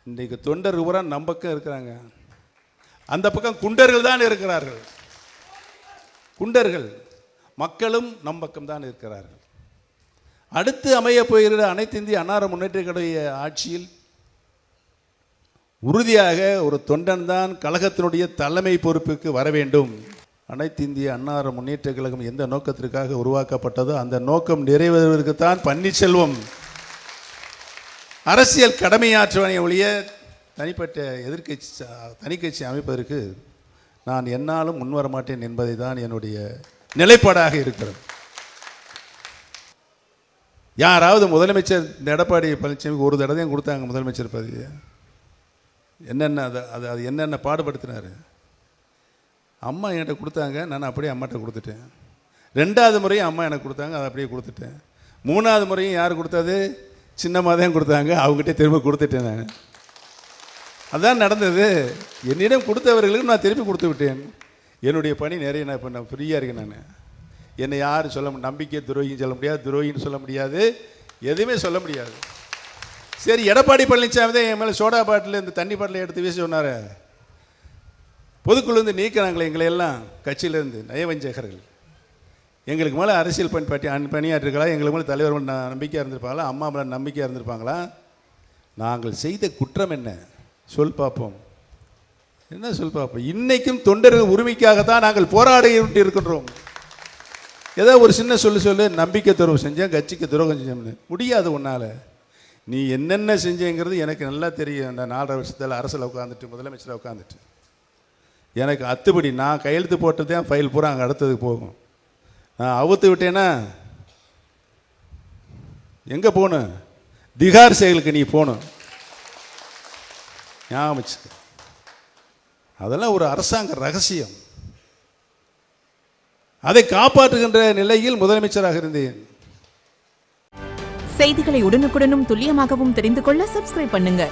இன்றைக்கு தொண்டர் பூரா நம் பக்கம் இருக்கிறாங்க, அந்த பக்கம் குண்டர்கள் தான் இருக்கிறார்கள். குண்டர்கள், மக்களும் நம் பக்கம் தான் இருக்கிறார்கள். அடுத்து அமைய போகிற அனைத்து இந்திய அன்னார முன்னேற்ற கழக ஆட்சியில் உறுதியாக ஒரு தொண்டன் தான் கழகத்தினுடைய தலைமை பொறுப்புக்கு வர வேண்டும். அனைத்து இந்திய அன்னார முன்னேற்ற கழகம் எந்த நோக்கத்திற்காக உருவாக்கப்பட்டதோ அந்த நோக்கம் நிறைவேறுவதற்குத்தான் பன்னீர்செல்வம் அரசியல் கடமையாற்றுவனை ஒழிய தனிப்பட்ட தனி கட்சி அமைப்பதற்கு நான் என்னாலும் முன்வர மாட்டேன் என்பதை தான் என்னுடைய நிலைப்பாடாக இருக்கிறது. யாராவது முதலமைச்சர் எடப்பாடி பழனிசாமிக்கு ஒரு தடவையும் கொடுத்தாங்க முதலமைச்சர் பதவியை? என்னென்ன அது என்னென்ன பாடுபடுத்தினார்? அம்மா என்கிட்ட கொடுத்தாங்க, நான் அப்படியே அம்மாட்ட கொடுத்துட்டேன். 2வது முறையும் அம்மா எனக்கு கொடுத்தாங்க, அதை அப்படியே கொடுத்துட்டேன். 3வது முறையும் யார் கொடுத்தது? சின்னம்மா தான் கொடுத்தாங்க, அவங்ககிட்ட திரும்ப கொடுத்துட்டேன். நான் அதான் நடந்தது. என்னிடம் கொடுத்தவர்களுக்கு நான் திருப்பி கொடுத்து விட்டேன். என்னுடைய பணி நிறைய, நான் இப்போ நான் ஃப்ரீயாக இருக்கேன். நான் என்னை யாரும் சொல்ல நம்பிக்கை துரோகின்னு சொல்ல முடியாது, துரோகின்னு சொல்ல முடியாது, எதுவுமே சொல்ல முடியாது. சரி, எடப்பாடி பழனிசாமி தான் என் மேலே சோடா பாட்டில் இந்த தண்ணி பாட்டில் எடுத்து வீசி சொன்னார். பொதுக்குழுந்து நீக்கிறாங்களே எங்களை எல்லாம் கட்சியிலேருந்து நயவஞ்சகர்கள். எங்களுக்கு மேலே அரசியல் பணியாற்றிருக்கலாம், எங்களுக்கு மேலே தலைவர் நம்பிக்கையாக இருந்திருப்பாங்களா, அம்மா மேலே நம்பிக்கையாக இருந்திருப்பாங்களா? நாங்கள் செய்த குற்றம் என்ன சொல் பார்ப்போம். என்ன சொல் பார்ப்போம்? இன்னைக்கும் தொண்டர்கள் உரிமைக்காகத்தான் நாங்கள் போராடி இருக்கின்றோம். ஏதோ ஒரு சின்ன சொல்லு நம்பிக்கை துரோகம் செஞ்சேன், கட்சிக்கு துரோகம் செஞ்சோம்னு முடியாது. உன்னால் நீ என்னென்ன செஞ்சேங்கிறது எனக்கு நல்லா தெரியும். அந்த 4.5 வருஷத்தில் அரசில் உட்காந்துட்டு முதலமைச்சராக உட்காந்துட்டு எனக்கு அத்துப்படி நான் கையெழுத்து போட்டதே ஃபைல் பூரா அங்கே அடுத்ததுக்கு போகும். நான் அவுத்து விட்டேன்னா எங்கே போகணும்? திகார் செயலுக்கு நீ போகணும். ஞாபகம் வச்சுக்க. அதெல்லாம் ஒரு அரசாங்க ரகசியம். அதை காப்பாற்றுகின்ற நிலையில் முதலமைச்சராக இருந்தேன். செய்திகளை உடனுக்குடனும் துல்லியமாகவும் தெரிந்து கொள்ள சப்ஸ்கிரைப் பண்ணுங்க.